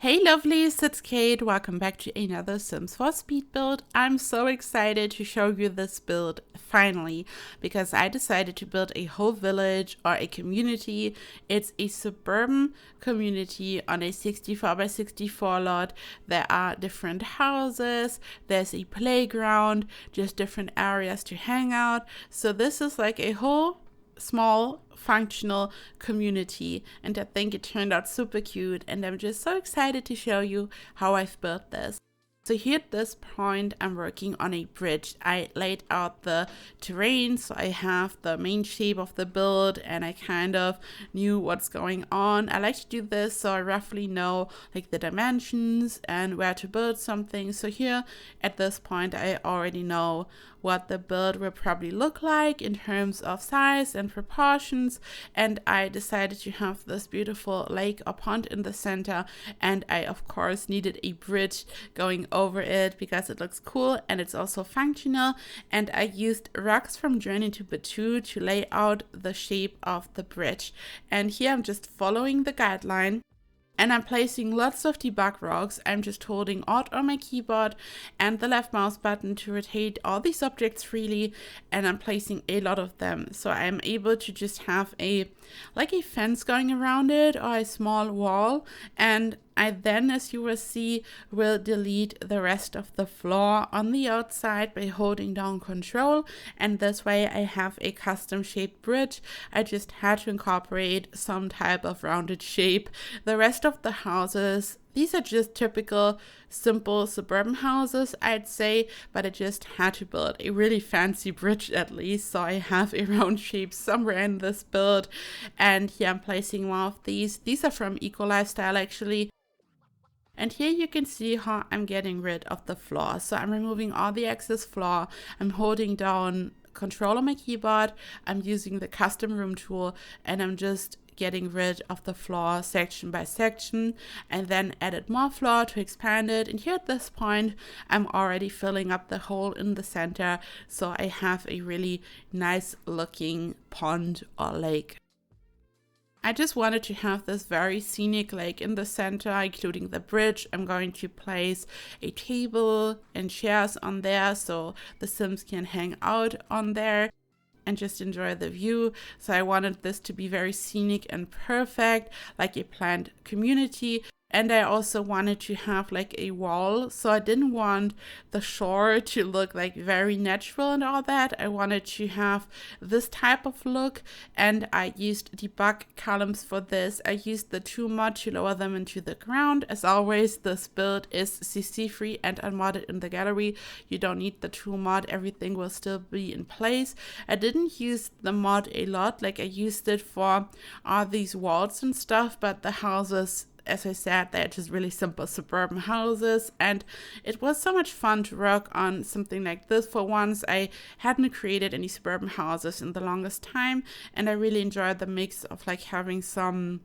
Hey lovelies, it's Kate. Welcome back to another Sims 4 speed build. I'm so excited to show you this build finally because I decided to build a whole village or a community. It's a suburban community on a 64 by 64 lot. There are different houses, there's a playground, just different areas to hang out. So this is like a whole small functional community, and I think it turned out super cute, and I'm just so excited to show you how I've built this. So here at this point, I'm working on a bridge. I laid out the terrain, so I have the main shape of the build, and I kind of knew what's going on. I like to do this so I roughly know like the dimensions and where to build something. So here at this point, I already know what the build will probably look like in terms of size and proportions, and I decided to have this beautiful lake or pond in the center, and I of course needed a bridge going over it because it looks cool and it's also functional. And I used rocks from Journey to Batu to lay out the shape of the bridge, and here I'm just following the guideline. And I'm placing lots of debug rocks. I'm just holding Alt on my keyboard and the left mouse button to rotate all these objects freely, and I'm placing a lot of them. So I'm able to just have a fence going around it or a small wall, and I then, as you will see, will delete the rest of the floor on the outside by holding down Control, and this way I have a custom shaped bridge. I just had to incorporate some type of rounded shape. The rest of the houses, these are just typical simple suburban houses, I'd say, but I just had to build a really fancy bridge at least, so I have a round shape somewhere in this build. And here I'm placing one of these. These are from Eco Lifestyle actually. And here you can see how I'm getting rid of the floor. So I'm removing all the excess floor. I'm holding down Control on my keyboard. I'm using the custom room tool, and I'm just getting rid of the floor section by section, and then added more floor to expand it. And here at this point, I'm already filling up the hole in the center. So I have a really nice looking pond or lake. I just wanted to have this very scenic lake in the center, including the bridge. I'm going to place a table and chairs on there so the Sims can hang out on there and just enjoy the view. So I wanted this to be very scenic and perfect, like a planned community. And I also wanted to have like a wall, so I didn't want the shore to look like very natural and all that. I wanted to have this type of look, and I used debug columns for this. I used the 2 mod to lower them into the ground. As always, this build is CC free and unmodded in the gallery. You don't need the 2 mod, everything will still be in place. I didn't use the mod a lot, like I used it for all these walls and stuff, but the houses, as I said, they're just really simple suburban houses, and it was so much fun to work on something like this. For once, I hadn't created any suburban houses in the longest time, and I really enjoyed the mix of like having some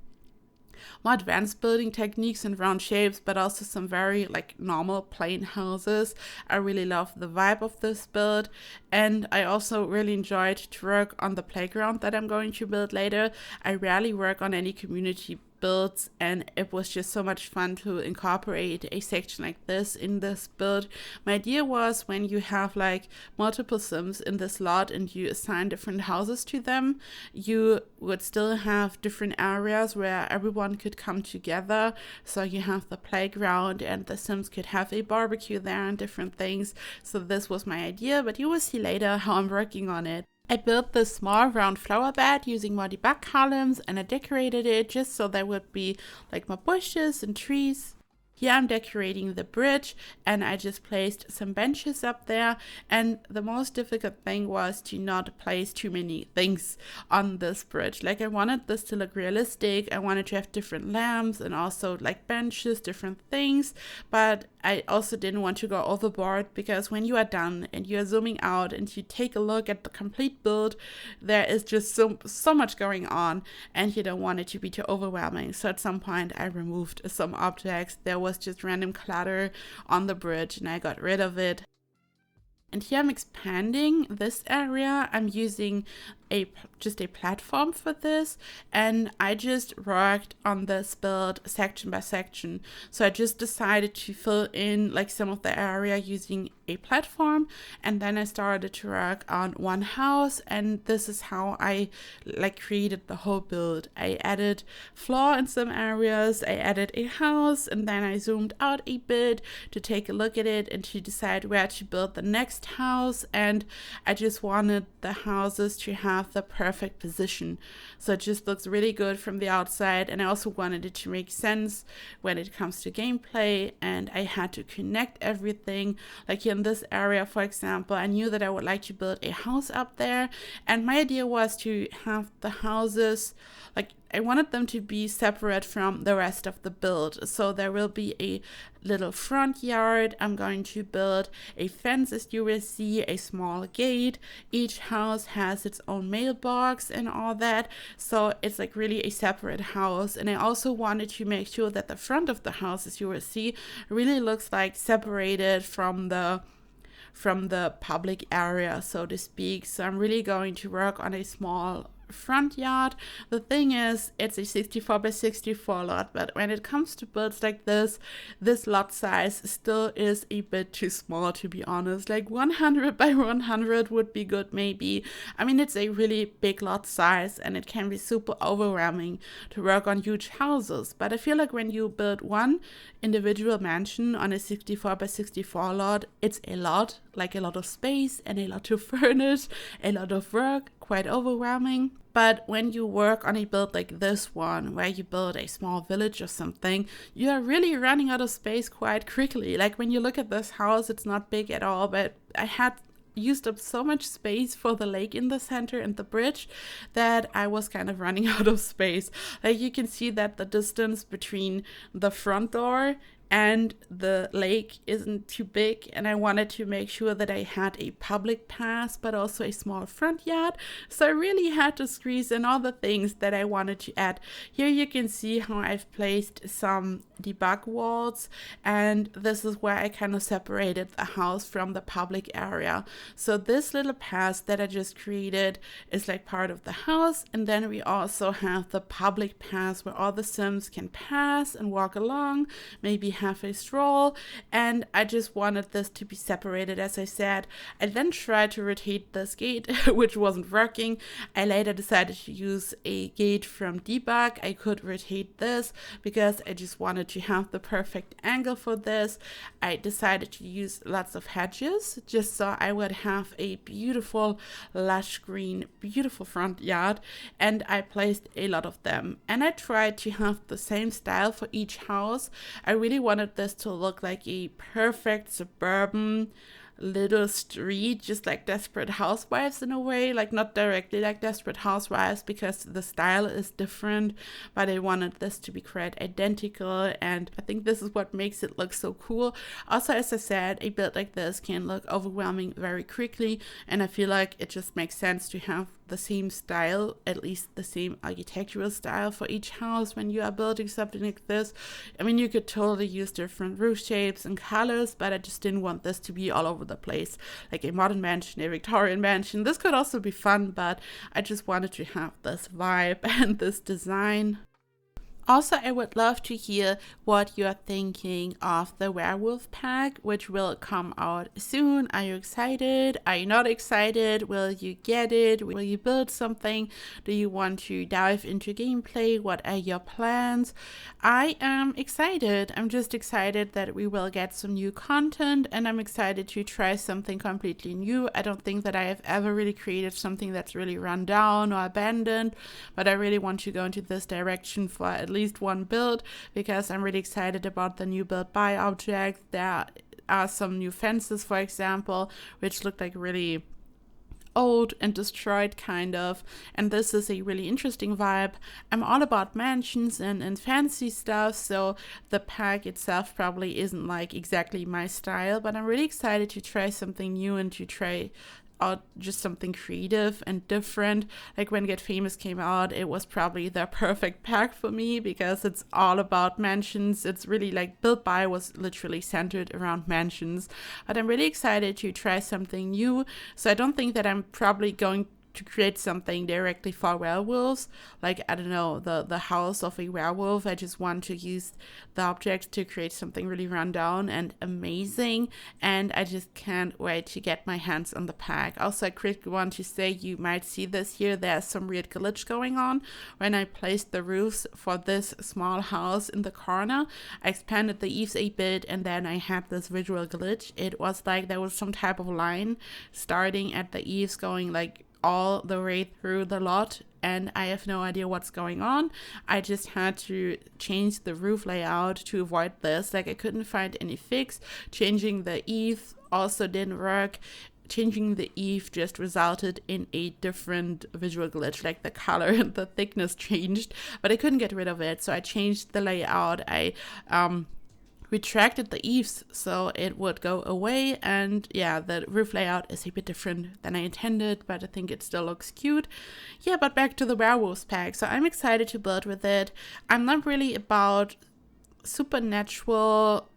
more advanced building techniques and round shapes, but also some very like normal plain houses. I really love the vibe of this build, and I also really enjoyed to work on the playground that I'm going to build later. I rarely work on any community builds, and it was just so much fun to incorporate a section like this in this build. My idea was, when you have like multiple Sims in this lot and you assign different houses to them, you would still have different areas where everyone could come together. So you have the playground, and the Sims could have a barbecue there and different things. So this was my idea, but you will see later how I'm working on it. I built this small round flower bed using more debug columns, and I decorated it just so there would be like more bushes and trees. Here I'm decorating the bridge, and I just placed some benches up there, and the most difficult thing was to not place too many things on this bridge. Like, I wanted this to look realistic. I wanted to have different lamps and also like benches, different things, but I also didn't want to go overboard, because when you are done and you are zooming out and you take a look at the complete build, there is just so much going on, and you don't want it to be too overwhelming. So at some point I removed some objects. There was just random clutter on the bridge, and I got rid of it. And here I'm expanding this area. I'm using just a platform for this, and I just worked on this build section by section. So I just decided to fill in like some of the area using a platform, and then I started to work on one house, and this is how I like created the whole build. I added floor in some areas, I added a house, and then I zoomed out a bit to take a look at it and to decide where to build the next house. And I just wanted the houses to have the perfect position, so it just looks really good from the outside, and I also wanted it to make sense when it comes to gameplay. And I had to connect everything. Like here in this area, for example, I knew that I would like to build a house up there, and my idea was to have the houses, like I wanted them to be separate from the rest of the build. So there will be a little front yard. I'm going to build a fence, as you will see, a small gate. Each house has its own mailbox and all that. So it's like really a separate house. And I also wanted to make sure that the front of the house, as you will see, really looks like separated from the public area, so to speak. So I'm really going to work on a small front yard. The thing is, it's a 64 by 64 lot, but when it comes to builds like this lot size still is a bit too small, to be honest. Like 100 by 100 would be good, maybe. I mean, it's a really big lot size, and it can be super overwhelming to work on huge houses. But I feel like when you build one individual mansion on a 64 by 64 lot, it's a lot, like a lot of space and a lot to furnish, a lot of work, quite overwhelming. But when you work on a build like this one, where you build a small village or something, you are really running out of space quite quickly. Like when you look at this house, it's not big at all, but I had used up so much space for the lake in the center and the bridge that I was kind of running out of space. Like you can see that the distance between the front door and the lake isn't too big, and I wanted to make sure that I had a public path but also a small front yard. So I really had to squeeze in all the things that I wanted to add. Here you can see how I've placed some debug walls, and this is where I kind of separated the house from the public area. So this little path that I just created is like part of the house, and then we also have the public path where all the Sims can pass and walk along, maybe have a stroll. And I just wanted this to be separated, as I said. I then tried to rotate this gate which wasn't working. I later decided to use a gate from debug. I could rotate this because I just wanted to have the perfect angle for this. I decided to use lots of hedges just so I would have a beautiful lush green, beautiful front yard, and I placed a lot of them. And I tried to have the same style for each house. I really wanted this to look like a perfect suburban little street, just like Desperate Housewives in a way, like not directly like Desperate Housewives because the style is different, but I wanted this to be quite identical, and I think this is what makes it look so cool. Also, as I said, a build like this can look overwhelming very quickly, and I feel like it just makes sense to have the same style, at least the same architectural style for each house when you are building something like this. I mean, you could totally use different roof shapes and colors, but I just didn't want this to be all over the place, like a modern mansion, a Victorian mansion. This could also be fun, but I just wanted to have this vibe and this design. Also, I would love to hear what you're thinking of the Werewolf pack, which will come out soon. Are you excited? Are you not excited? Will you get it? Will you build something? Do you want to dive into gameplay? What are your plans? I am excited. I'm just excited that we will get some new content, and I'm excited to try something completely new. I don't think that I have ever really created something that's really run down or abandoned, but I really want to go into this direction for at least one build because I'm really excited about the new build by objects. There are some new fences, for example, which look like really old and destroyed kind of, and this is a really interesting vibe. I'm all about mansions and fancy stuff, so the pack itself probably isn't like exactly my style, but I'm really excited to try something new and to try out just something creative and different. Like when Get Famous came out, it was probably the perfect pack for me because it's all about mansions. It's really like Build By was literally centered around mansions, but I'm really excited to try something new. So I don't think that I'm probably going to create something directly for werewolves, like, I don't know, the house of a werewolf. I just want to use the objects to create something really rundown and amazing, and I just can't wait to get my hands on the pack. Also, I quickly want to say, you might see this here, there's some weird glitch going on. When I placed the roofs for this small house in the corner, I expanded the eaves a bit, and then I had this visual glitch. It was like there was some type of line starting at the eaves going like all the way through the lot, and I have no idea what's going on. I just had to change the roof layout to avoid this. Like, I couldn't find any fix. Changing the eave also didn't work. Changing the eave just resulted in a different visual glitch, like the color and the thickness changed, but I couldn't get rid of it. So I changed the layout. I retracted the eaves so it would go away, and yeah, the roof layout is a bit different than I intended, but I think it still looks cute. Yeah, but back to the werewolves pack. So I'm excited to build with it. I'm not really about supernatural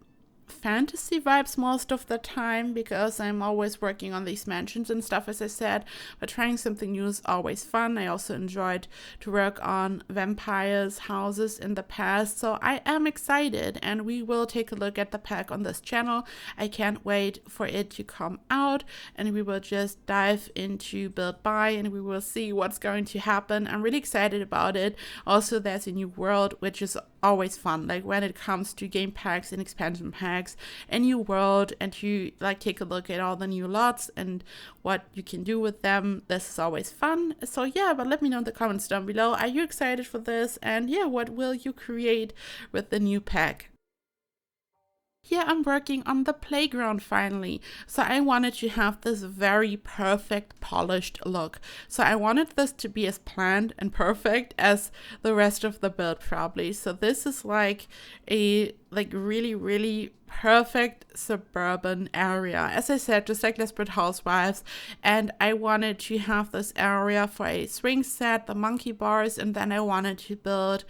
fantasy vibes most of the time, because I'm always working on these mansions and stuff, as I said, but trying something new is always fun. I also enjoyed to work on vampires houses in the past, so I am excited, and we will take a look at the pack on this channel. I can't wait for it to come out, and we will just dive into build buy, and we will see what's going to happen. I'm really excited about it. Also, there's a new world, which is always fun, like when it comes to game packs and expansion packs, a new world, and you like take a look at all the new lots and what you can do with them. This is always fun. So yeah, but let me know in the comments down below, are you excited for this? And yeah, what will you create with the new pack? Here I'm working on the playground finally. So I wanted to have this very perfect polished look. So I wanted this to be as planned and perfect as the rest of the build probably. So this is like a really perfect suburban area. As I said, just like Desperate Housewives. And I wanted to have this area for a swing set, the monkey bars, and then I wanted to build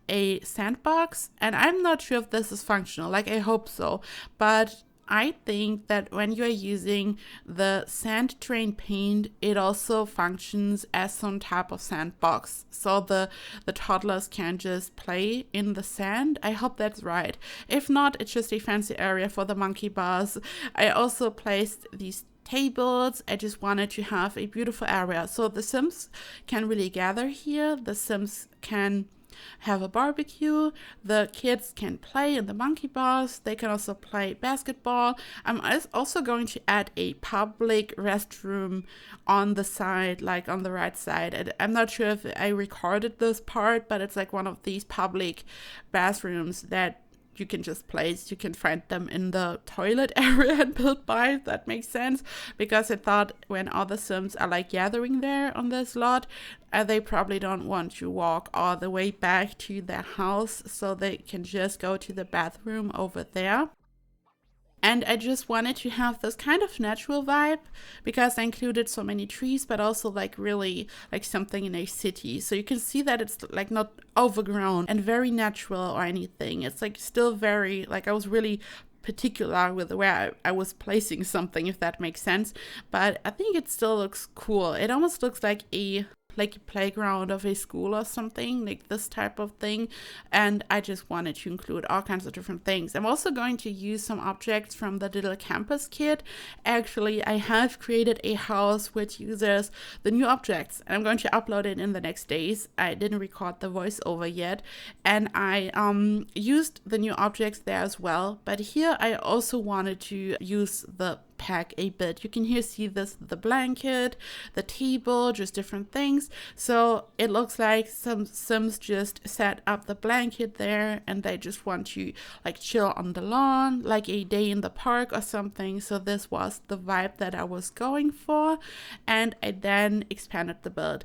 a sandbox. And I'm not sure if this is functional, like I hope so, but I think that when you are using the sand train paint, it also functions as some type of sandbox, so the toddlers can just play in the sand. I hope that's right. If not, it's just a fancy area for the monkey bars. I also placed these tables. I just wanted to have a beautiful area, so the Sims can really gather here. The Sims can have a barbecue, the kids can play in the monkey bars, they can also play basketball. I'm also going to add a public restroom on the side, like on the right side. And I'm not sure if I recorded this part, but it's like one of these public bathrooms that you can just place. You can find them in the toilet area and build by, if that makes sense, because I thought when all the Sims are like gathering there on this lot, they probably don't want to walk all the way back to their house, so they can just go to the bathroom over there. And I just wanted to have this kind of natural vibe, because I included so many trees, but also like really like something in a city. So you can see that it's like not overgrown and very natural or anything. It's like still very, like I was really particular with where I was placing something, if that makes sense. But I think it still looks cool. It almost looks like a playground of a school or something, like this type of thing. And I just wanted to include all kinds of different things. I'm also going to use some objects from the little campus kit. Actually, I have created a house which uses the new objects, and I'm going to upload it in the next days. I didn't record the voiceover yet, and I used the new objects there as well. But here I also wanted to use the pack a bit. You can here see this, the blanket, the table, just different things. So it looks like some Sims just set up the blanket there, and they just want to like chill on the lawn, like a day in the park or something. So this was the vibe that I was going for, and I then expanded the build.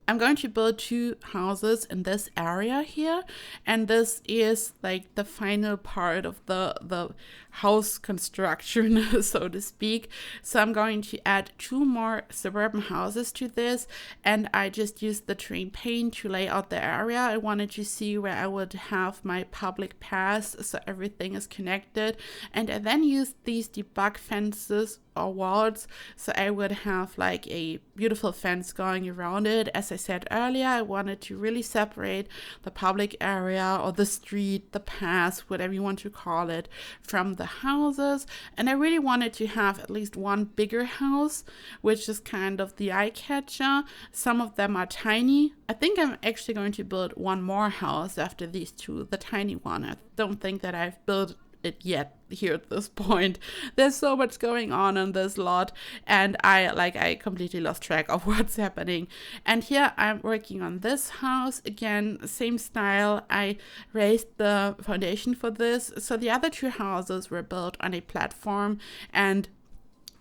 I'm going to build 2 houses in this area here, and this is like the final part of the house construction, so to speak. So I'm going to add 2 more suburban houses to this, and I just used the train paint to lay out the area. I wanted to see where I would have my public paths, so everything is connected, and I then used these debug fences or walls. So I would have like a beautiful fence going around it. As I said earlier, I wanted to really separate the public area or the street, the path, whatever you want to call it, from the houses. And I really wanted to have at least one bigger house, which is kind of the eye catcher. Some of them are tiny. I think I'm actually going to build one more house after these two, the tiny one. I don't think that I've built it yet here at this point. There's so much going on in this lot, and I completely lost track of what's happening. And here I'm working on this house again, same style. I raised the foundation for this. So the other two houses were built on a platform, and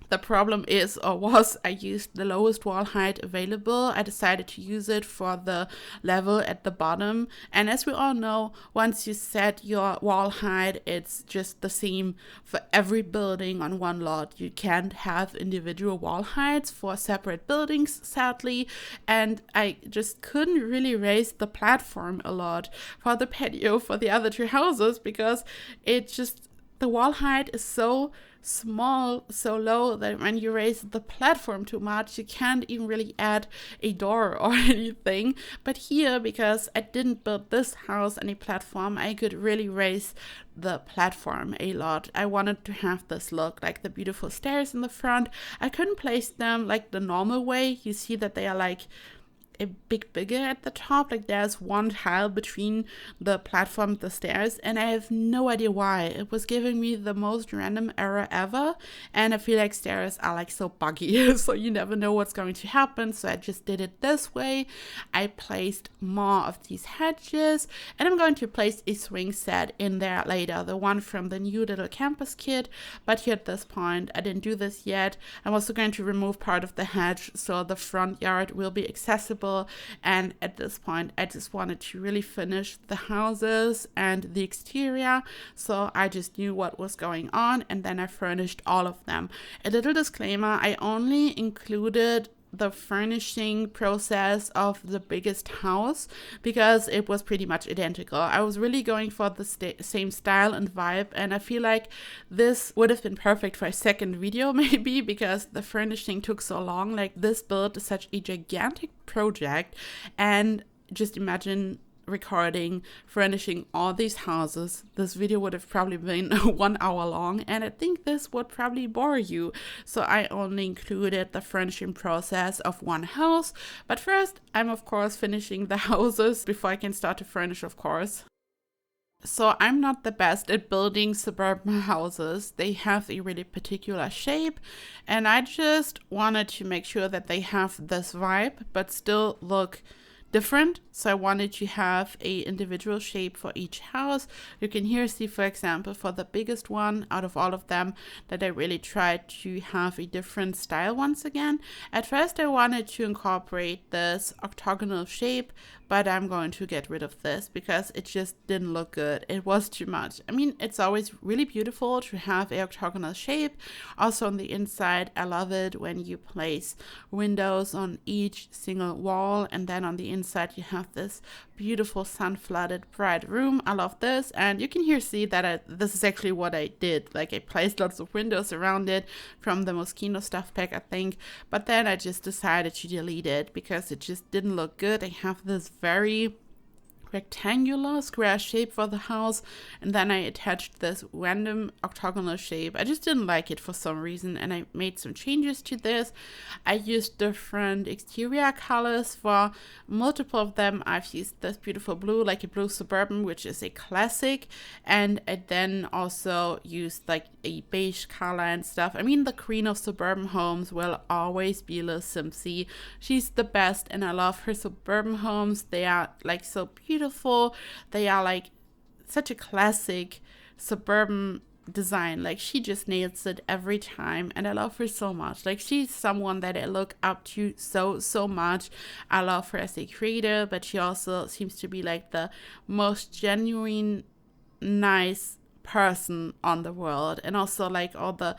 the problem is, or was, I used the lowest wall height available. I decided to use it for the level at the bottom. And as we all know, once you set your wall height, it's just the same for every building on one lot. You can't have individual wall heights for separate buildings, sadly. And I just couldn't really raise the platform a lot for the patio for the other two houses, because the wall height is so small, so low, that when you raise the platform too much, you can't even really add a door or anything. But here, because I didn't build this house on a platform, I could really raise the platform a lot. I wanted to have this look like the beautiful stairs in the front. I couldn't place them like the normal way. You see that they are like a bit bigger at the top, like there's one tile between the platform and the stairs, and I have no idea why. It was giving me the most random error ever, and I feel like stairs are like so buggy, so you never know what's going to happen. So I just did it this way. I placed more of these hedges, and I'm going to place a swing set in there later, the one from the new little campus kit. But here at this point, I didn't do this yet. I'm also going to remove part of the hedge, so the front yard will be accessible. And at this point, I just wanted to really finish the houses and the exterior. So I just knew what was going on, and then I furnished all of them. A little disclaimer, I only included the furnishing process of the biggest house because it was pretty much identical. I was really going for the same style and vibe, and I feel like this would have been perfect for a second video maybe, because the furnishing took so long. Like, this build is such a gigantic project, and just imagine recording, furnishing all these houses. This video would have probably been 1 hour long, and I think this would probably bore you. So I only included the furnishing process of one house. But first, I'm of course finishing the houses before I can start to furnish, of course. So I'm not the best at building suburban houses. They have a really particular shape, and I just wanted to make sure that they have this vibe but still look different. So I wanted to have a individual shape for each house. You can here see, for example, for the biggest one out of all of them, that I really tried to have a different style once again. At first I wanted to incorporate this octagonal shape, but I'm going to get rid of this because it just didn't look good. It was too much. I mean, it's always really beautiful to have an octagonal shape. Also on the inside, I love it when you place windows on each single wall, and then on the inside you have this beautiful sun-flooded bright room. I love this, and you can here see that this is actually what I did. Like, I placed lots of windows around it from the Moschino stuff pack, I think, but then I just decided to delete it because it just didn't look good. I have this very rectangular square shape for the house, and then I attached this random octagonal shape. I just didn't like it for some reason, and I made some changes to this. I used different exterior colors. For multiple of them, I've used this beautiful blue, like a blue Suburban, which is a classic, and I then also used like a beige color and stuff. I mean, the queen of suburban homes will always be Liz Simpsey. She's the best, and I love her suburban homes. They are like so beautiful. They are like such a classic suburban design. Like, she just nails it every time, and I love her so much. Like, she's someone that I look up to so much. I love her as a creator, but she also seems to be like the most genuine, nice person on the world. And also like all the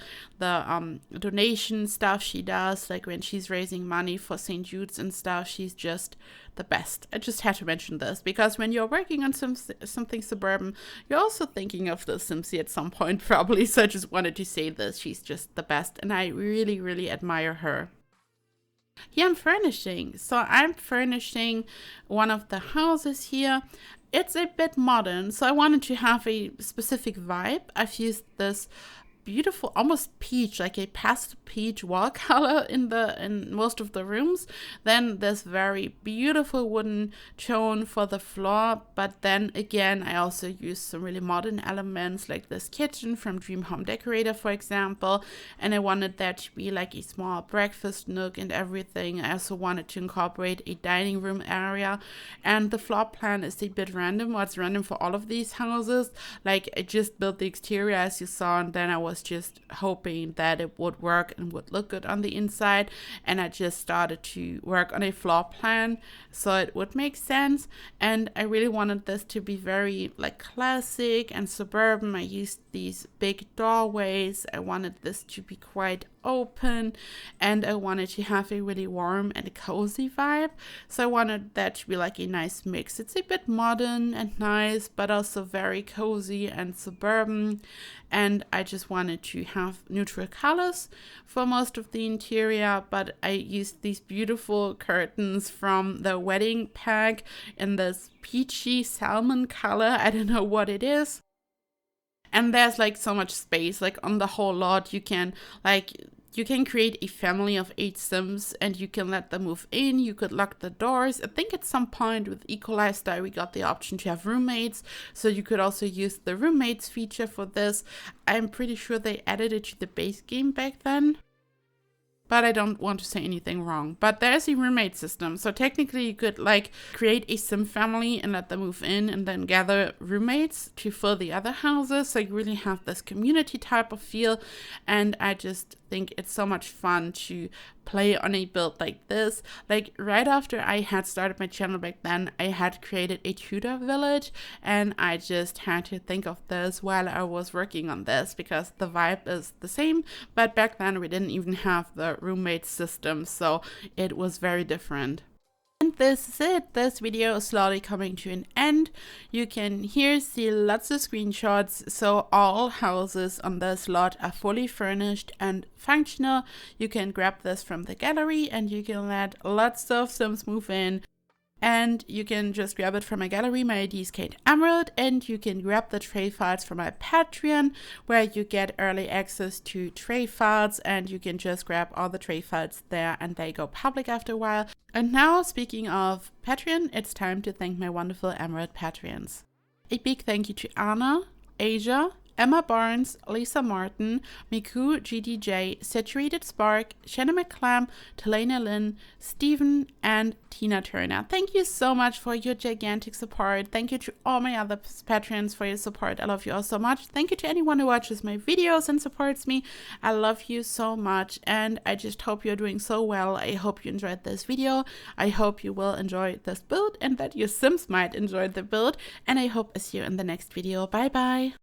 donation stuff she does, like when she's raising money for St. Jude's and stuff, she's just the best. I just had to mention this because when you're working on something suburban, you're also thinking of the Simpsy at some point probably. So I just wanted to say this. She's just the best, and I really, really admire her. Here I'm furnishing. So I'm furnishing one of the houses here. It's a bit modern, so I wanted to have a specific vibe. I've used this beautiful, almost peach, like a pastel peach wall color in most of the rooms. Then this very beautiful wooden tone for the floor. But then again, I also used some really modern elements like this kitchen from Dream Home Decorator, for example. And I wanted that to be like a small breakfast nook and everything. I also wanted to incorporate a dining room area. And the floor plan is a bit random. Well, it's random for all of these houses. Like I just built the exterior as you saw, and then I was just hoping that it would work and would look good on the inside, and I just started to work on a floor plan so it would make sense. And I really wanted this to be very like classic and suburban. I used these big doorways. I wanted this to be quite open, and I wanted to have a really warm and cozy vibe. So I wanted that to be like a nice mix. It's a bit modern and nice, but also very cozy and suburban. And I just wanted to have neutral colors for most of the interior, but I used these beautiful curtains from the wedding pack in this peachy salmon color. I don't know what it is. And there's like so much space, like on the whole lot. You can create a family of 8 Sims and you can let them move in. You could lock the doors. I think at some point with Eco Lifestyle we got the option to have roommates, so you could also use the roommates feature for this. I'm pretty sure they added it to the base game back then, but I don't want to say anything wrong. But there's a roommate system. So technically you could like create a Sim family and let them move in and then gather roommates to fill the other houses. So you really have this community type of feel. And I just think it's so much fun to play on a build like this. Like right after I had started my channel back then, I had created a Tudor village, and I just had to think of this while I was working on this because the vibe is the same, but back then we didn't even have the roommate system, so it was very different. And this is it. This video is slowly coming to an end. You can here see lots of screenshots. So all houses on this lot are fully furnished and functional. You can grab this from the gallery and you can let lots of Sims move in. And you can just grab it from my gallery. My ID is KateEmerald, and you can grab the tray files from my Patreon, where you get early access to tray files, and you can just grab all the tray files there and they go public after a while. And now, speaking of Patreon, it's time to thank my wonderful Emerald Patreons. A big thank you to Anna, Asia, Emma Barnes, Lisa Martin, Miku GDJ, Saturated Spark, Shanna McClam, Talena Lynn, Stephen, and Tina Turner. Thank you so much for your gigantic support. Thank you to all my other patrons for your support. I love you all so much. Thank you to anyone who watches my videos and supports me. I love you so much, and I just hope you're doing so well. I hope you enjoyed this video. I hope you will enjoy this build and that your Sims might enjoy the build, and I hope I see you in the next video. Bye bye.